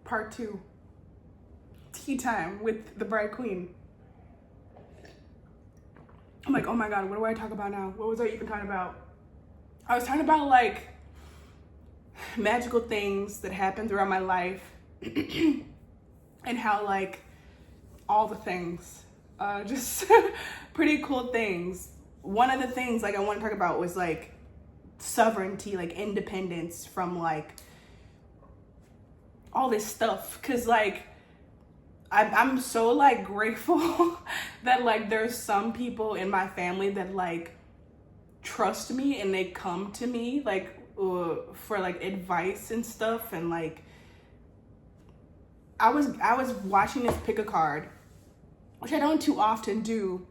part 2. Tea time with the bride queen. I'm like, oh my God, what do I talk about now? What was I even talking about? I was talking about like magical things that happened throughout my life and how like all the things, just pretty cool things. One of the things like I want to talk about was like sovereignty, like independence from like all this stuff. Cause like I'm so like grateful that like there's some people in my family that like trust me and they come to me like for like advice and stuff. And like I was watching this pick a card, which I don't too often do,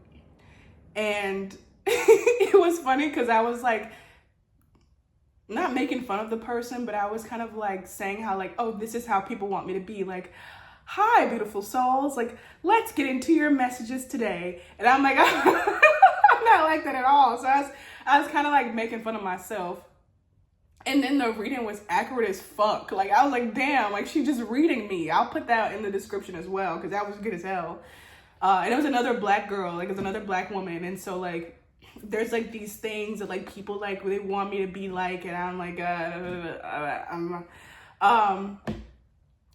and it was funny because I was like not making fun of the person, but I was kind of like saying how like, oh, this is how people want me to be, like, hi beautiful souls, like let's get into your messages today. And I'm like I'm not like that at all. So I was kind of like making fun of myself. And then the reading was accurate as fuck. Like I was like, damn, like she's just reading me. I'll put that in the description as well because that was good as hell. And it was another black girl, like it was another black woman. And so like there's like these things that like people like they want me to be like, and I'm like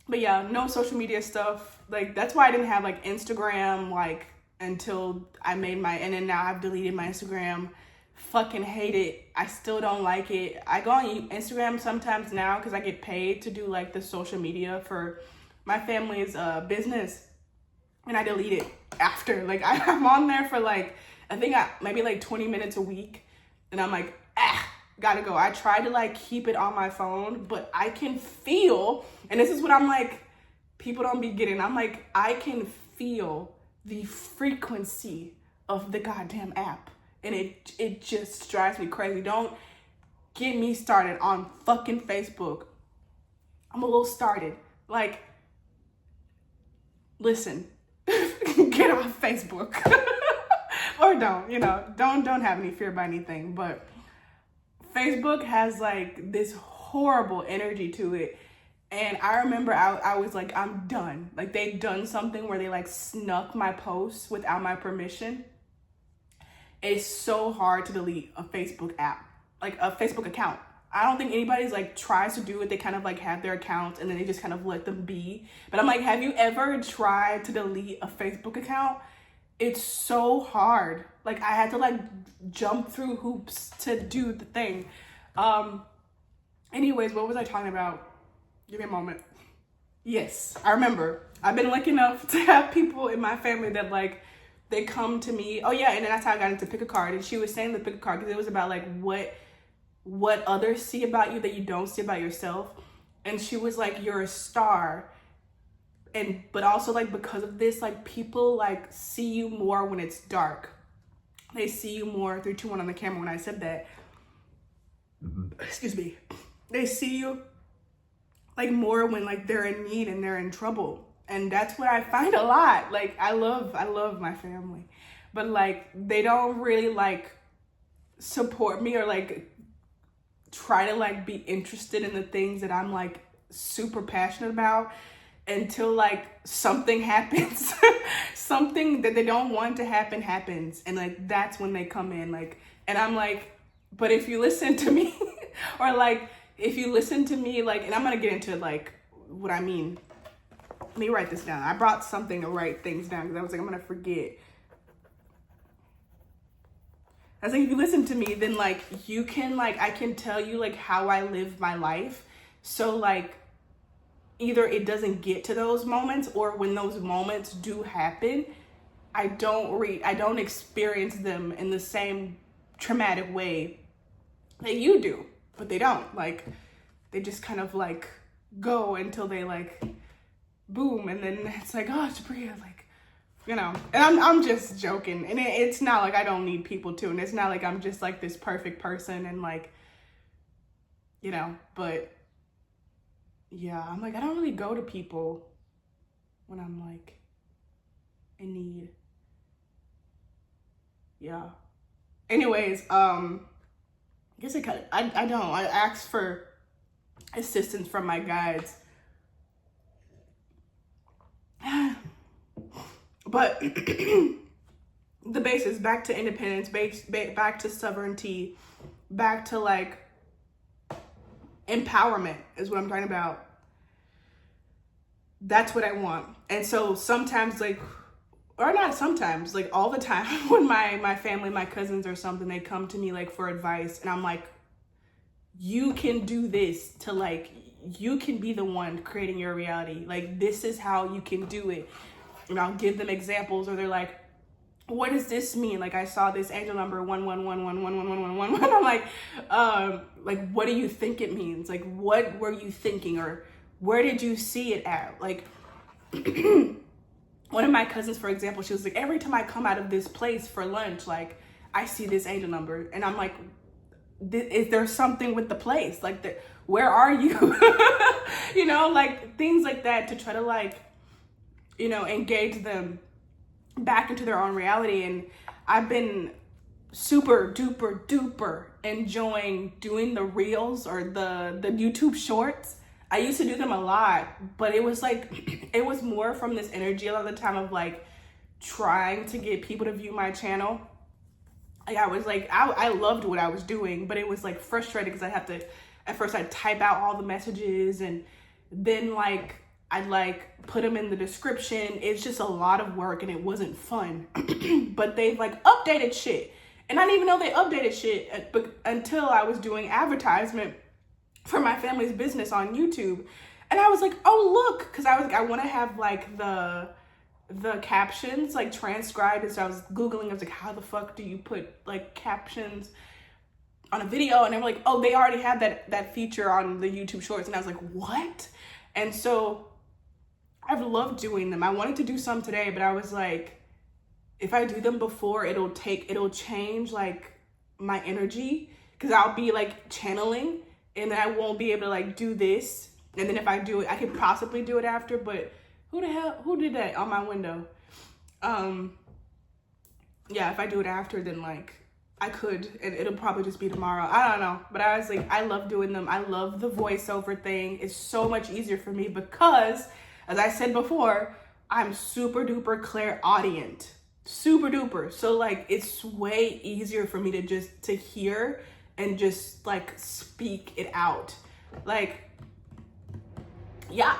but yeah, no social media stuff. Like that's why I didn't have like Instagram like until I made my, and then now I've deleted my Instagram. Fucking hate it. I still don't like it. I go on Instagram sometimes now because I get paid to do like the social media for my family's business, and I delete it after. Like I'm on there for like I think maybe like 20 minutes a week, and I'm like gotta go. I try to like keep it on my phone, but I can feel, and this is what I'm like, people don't be getting. I'm like, I can feel the frequency of the goddamn app. And it just drives me crazy. Don't get me started on fucking Facebook. I'm a little started. Like, listen, get off Facebook. Or don't, you know, don't have any fear about anything. But Facebook has like this horrible energy to it. And I remember I was like, I'm done. Like they've done something where they like snuck my posts without my permission. It's so hard to delete a Facebook app, like a Facebook account. I don't think anybody's like tries to do it. They kind of like have their accounts and then they just kind of let them be. But I'm like, have you ever tried to delete a Facebook account? It's so hard. Like I had to like jump through hoops to do the thing. Anyways, what was I talking about? Give me a moment. Yes, I remember. I've been lucky enough to have people in my family that like, they come to me. Oh yeah, and then that's how I got into pick a card. And she was saying the pick a card because it was about like what others see about you that you don't see about yourself. And she was like, you're a star. And but also like because of this, like people like see you more when it's dark. They see you more. 3, 2, 1 on the camera when I said that. Excuse me. They see you like more when like they're in need and they're in trouble. And that's what I find a lot. Like I love my family, but like they don't really like support me or like try to like be interested in the things that I'm like super passionate about until like something happens. Something that they don't want to happen happens, and like that's when they come in. Like, and I'm like, but if you listen to me or like if you listen to me, like, and I'm gonna get into like what I mean. Let me write this down. I brought something to write things down because I was like, I'm gonna forget. I was like, if you listen to me, then like you can like, I can tell you like how I live my life. So like either it doesn't get to those moments, or when those moments do happen, I don't experience them in the same traumatic way that you do. But they don't. Like they just kind of like go until they like boom, and then it's like, oh, Jabria, like, you know. And I'm just joking, and it's not like I don't need people to, and it's not like I'm just like this perfect person and like, you know. But yeah, I'm like, I don't really go to people when I'm like in need. Yeah. Anyways, I guess I don't. I asked for assistance from my guides. But the basis, back to independence, back to sovereignty, back to like empowerment is what I'm talking about. That's what I want. And so sometimes, like, or not sometimes, like all the time, when my family, my cousins or something, they come to me like for advice, and I'm like, you can do this to like, you can be the one creating your reality. Like, this is how you can do it. And I'll give them examples, or they're like, what does this mean? Like, I saw this angel number 111111111. I'm like, what do you think it means? Like, what were you thinking, or where did you see it at? Like, one of my cousins, for example, she was like, every time I come out of this place for lunch, like, I see this angel number, and I'm like, is there something with the place? Like, where are you? You know, like things like that, to try to like, you know, engage them back into their own reality. And I've been super duper enjoying doing the reels or the YouTube shorts. I used to do them a lot, but it was like, it was more from this energy a lot of the time of like trying to get people to view my channel. Like, I was like, I loved what I was doing, but it was like frustrating because I have to, at first I'd type out all the messages, and then like I'd like put them in the description. It's just a lot of work, and it wasn't fun. But they've like updated shit, and I didn't even know they updated shit until I was doing advertisement for my family's business on YouTube. And I was like, oh look, because I was like, I want to have like the captions like transcribed. And so I was Googling, I was like, how the fuck do you put like captions on a video? And they were like, oh, they already have that feature on the YouTube shorts. And I was like, what? And so I've loved doing them. I wanted to do some today, but I was like, if I do them before, it'll change like my energy, because I'll be like channeling, and then I won't be able to like do this. And then if I do it, I could possibly do it after, but who did that on my window? Yeah, if I do it after, then like I could, and it'll probably just be tomorrow. I don't know, but I was like, I love doing them. I love the voiceover thing. It's so much easier for me because, as I said before, I'm super duper clairaudient, super duper. So like, it's way easier for me to hear and just like speak it out. Like, yeah.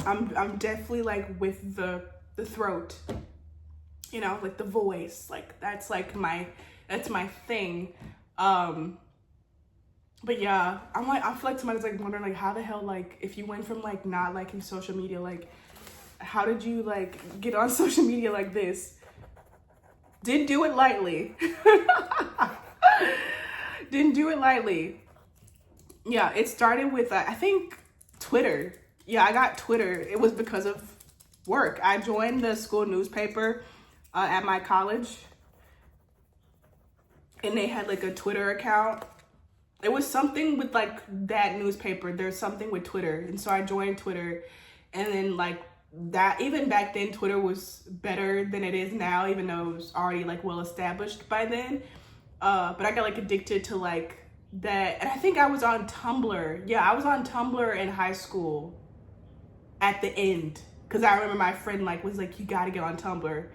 I'm definitely like with the throat, you know, like the voice, like that's my thing. But yeah, I feel like somebody's like wondering like, how the hell, like if you went from like not liking social media, like how did you like get on social media like this? Didn't do it lightly. Didn't do it lightly. Yeah, it started with I think Twitter. Yeah, I got Twitter. It was because of work. I joined the school newspaper at my college, and they had like a Twitter account. It was something with like that newspaper. There's something with Twitter. And so I joined Twitter, and then like that, even back then, Twitter was better than it is now, even though it was already like well established by then. But I got like addicted to like that. And I think I was on Tumblr. Yeah, I was on Tumblr in high school at the end, because I remember my friend like was like, you gotta get on Tumblr.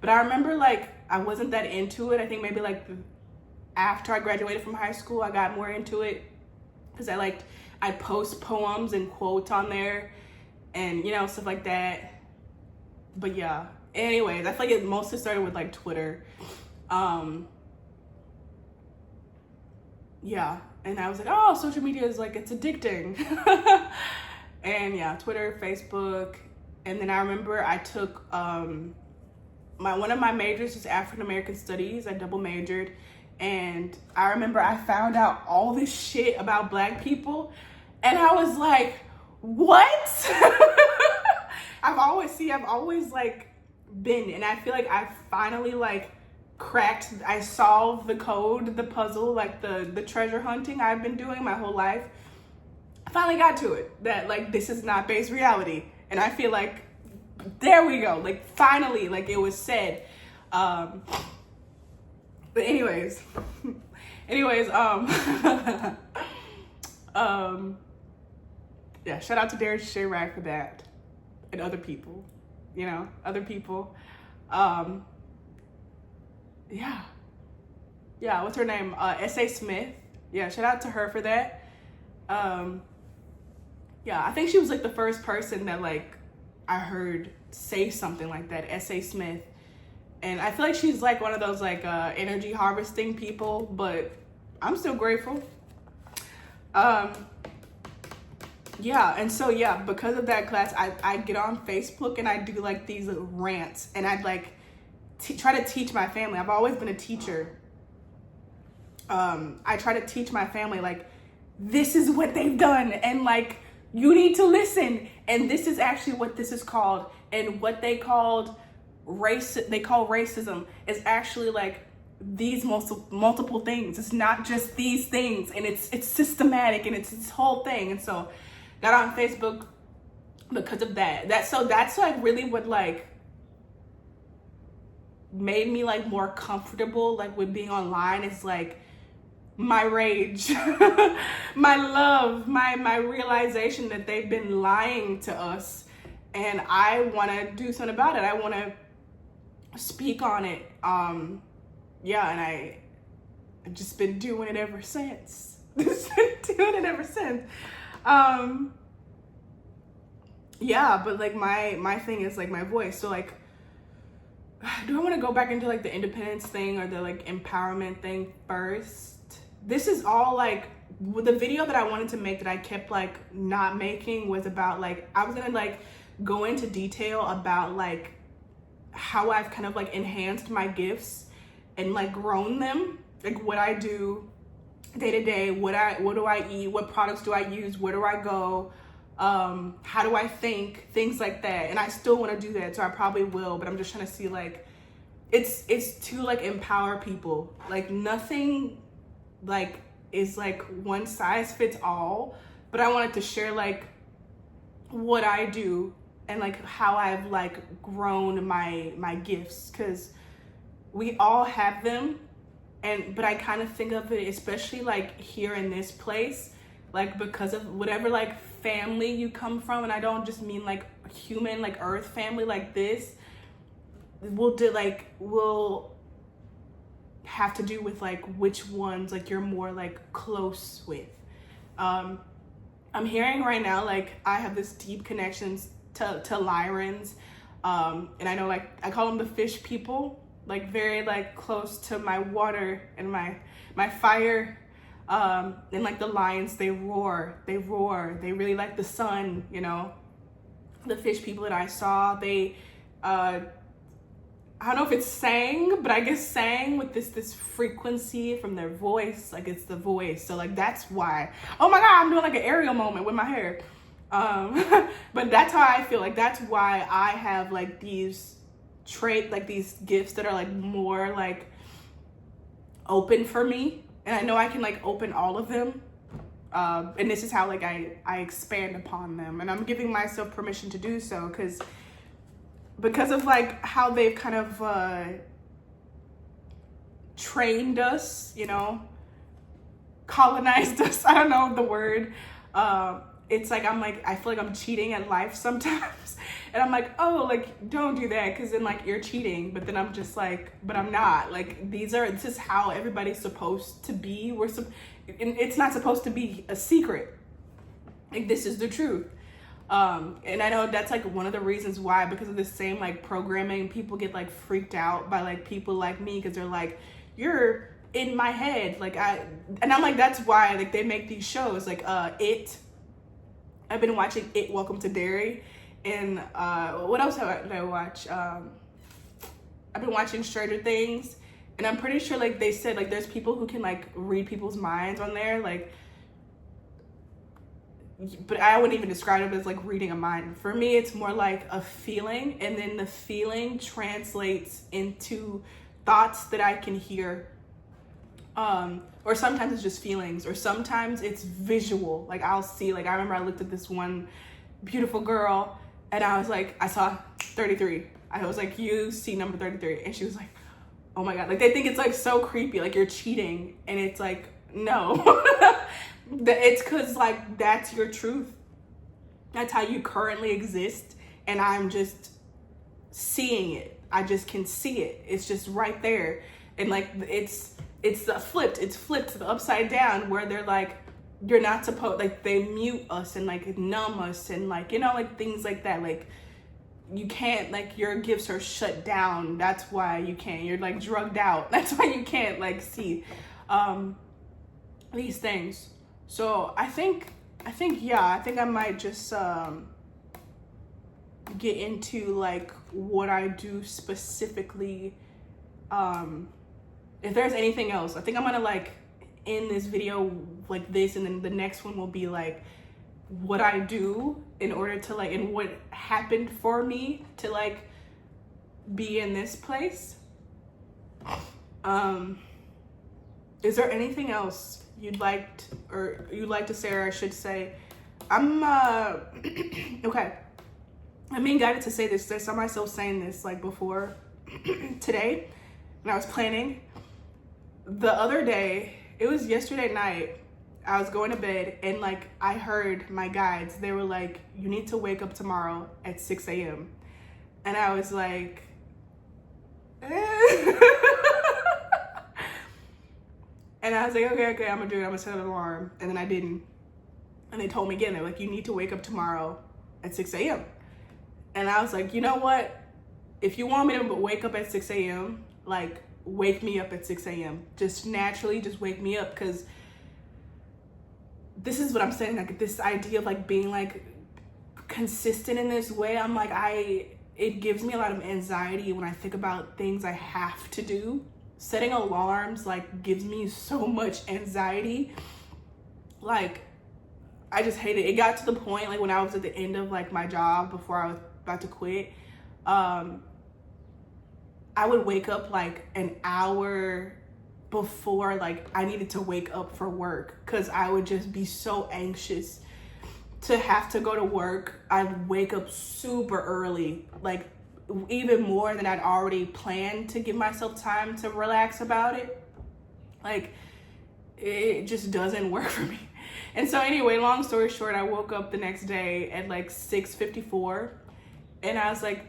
But I remember like I wasn't that into it. I think maybe like after I graduated from high school, I got more into it, because I'd post poems and quotes on there, and you know, stuff like that. But yeah, anyways, I feel like it mostly started with like Twitter. Yeah, and I was like, oh, social media is like, it's addicting. And yeah, Twitter, Facebook. And then I remember I took one of my majors was African American Studies. I double majored, and I remember I found out all this shit about Black people, and I was like, what? I've always like been, and I feel like I finally like cracked, I solved the code, the puzzle, like the treasure hunting I've been doing my whole life. I finally got to it, that like this is not base reality. And I feel like there we go, like finally, like it was said. But anyways Yeah, shout out to Derek Chirac for that. And other people, other people. Yeah. Yeah, what's her name? S.A. Smith. Yeah, shout out to her for that. Yeah, I think she was like the first person that like I heard say something like that, S.A. Smith. And I feel like she's like one of those like energy harvesting people, but I'm still grateful. Yeah, and so yeah, because of that class, I get on Facebook and I do like these rants, and I'd like try to teach my family. I've always been a teacher. I try to teach my family like, this is what they've done, and like, you need to listen, and this is actually what this is called, and what they called racism is actually like these multiple things. It's not just these things, and it's systematic, and it's this whole thing. And so got on Facebook because of that. That's like really what like made me like more comfortable like with being online, is like my rage, my love, my realization that they've been lying to us, and I want to do something about it. I want to speak on it. Yeah, and I've just been doing it ever since. Yeah, but like my thing is like my voice. So like, do I want to go back into like the independence thing or the like empowerment thing first? This is all like the video that I wanted to make that I kept like not making was about like, I was gonna like go into detail about like how I've kind of like enhanced my gifts and like grown them, like what I do day to day, what do I eat, what products do I use, where do I go, how do I think, things like that. And I still want to do that, so I probably will, but I'm just trying to see like, it's to like empower people. Like nothing like is like one size fits all, but I wanted to share like what I do and like how I've like grown my gifts, because we all have them. But I kind of think of it, especially like here in this place, like because of whatever like family you come from, and I don't just mean like human, like earth family like this, will have to do with like which ones like you're more like close with. I'm hearing right now like I have this deep connections to Lyrans, and I know like I call them the fish people, like very like close to my water and my fire, and like the lions, they roar, they really like the sun, the fish people that I saw, they I don't know if it's sang, but I guess sang with this frequency from their voice, like it's the voice. So like that's why, oh my God, I'm doing like an aerial moment with my hair. But that's how I feel. Like that's why I have like these like these gifts that are like more like open for me. And I know I can like open all of them. And this is how like I expand upon them. And I'm giving myself permission to do so because of like how they've kind of trained us, colonized us. I don't know the word. It's like I feel like I'm cheating at life sometimes, and I'm like, oh, like don't do that, because then like you're cheating. But then I'm just like, but I'm not. Like this is how everybody's supposed to be. And it's not supposed to be a secret. Like this is the truth. And I know that's like one of the reasons why, because of the same like programming, people get like freaked out by like people like me, because they're like, you're in my head. And I'm like, that's why like they make these shows like I've been watching It, Welcome to Derry, and what else did I watch? I've been watching Stranger Things, and I'm pretty sure like they said like there's people who can like read people's minds on there, like, but I wouldn't even describe it as like reading a mind. For me, it's more like a feeling, and then the feeling translates into thoughts that I can hear. Or sometimes it's just feelings, or sometimes it's visual. Like I'll see, like I remember I looked at this one beautiful girl, and I was like, I saw 33. I was like, you see number 33. And she was like, oh my God. Like they think it's like so creepy, like you're cheating. And it's like, no. It's because like that's your truth. That's how you currently exist, and I'm just seeing it. I just can see it. It's just right there. And like it's flipped. It's flipped upside down, where they're like, you're not supposed, like they mute us and like numb us and like, you know, like things like that. Like you can't, like your gifts are shut down. That's why you can't. You're like drugged out. That's why you can't like see these things. So I think I might just get into like what I do specifically. If there's anything else, I think I'm gonna like end this video like this, and then the next one will be like what I do in order to like, and what happened for me to like be in this place. Is there anything else you'd like to say, or I should say? I'm okay. I'm being guided to say this. I saw myself saying this like before today when I was planning. The other day, it was yesterday night, I was going to bed, and like I heard my guides, they were like, you need to wake up tomorrow at 6 a.m. And I was like, eh. And I was like, okay, I'm gonna do it. I'm gonna set an alarm. And then I didn't. And they told me again, they're like, you need to wake up tomorrow at 6 a.m. And I was like, you know what? If you want me to wake up at 6 a.m., like, wake me up at 6 a.m. Just naturally, just wake me up. Because this is what I'm saying, like, this idea of, like, being, like, consistent in this way. I'm like, it gives me a lot of anxiety when I think about things I have to do. Setting alarms, like, gives me so much anxiety. Like, I just hate it. It got to the point, like, when I was at the end of, like, my job before I was about to quit, I would wake up, like, an hour before, like, I needed to wake up for work, because I would just be so anxious to have to go to work. I'd wake up super early, like, even more than I'd already planned, to give myself time to relax about it. Like, it just doesn't work for me. And so anyway, long story short, I woke up the next day at like 6:54, and I was like,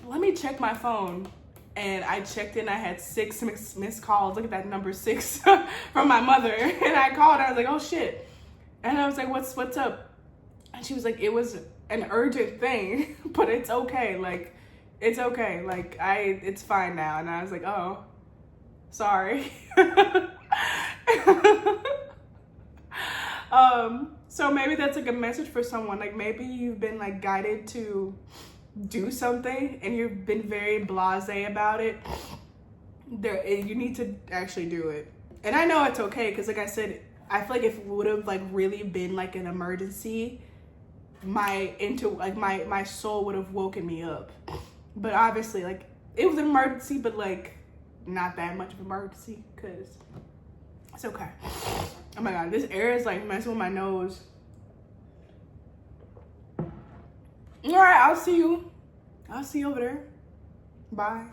let me check my phone. And I checked in, I had 6 missed calls. Look at that number 6 from my mother. And I called, I was like, oh shit. And I was like, what's up? And she was like, it was an urgent thing, but it's okay. Like, it's okay. Like, it's fine now. And I was like, oh, sorry. So maybe that's like a message for someone. Like, maybe you've been like guided to do something and you've been very blasé about it. You need to actually do it. And I know it's okay, because like I said, I feel like if it would have like really been like an emergency, my soul would have woken me up. But obviously, like, it was an emergency, but like not that much of an emergency, because it's okay. Oh my god, this air is like messing with my nose. All right, I'll see you over there. Bye.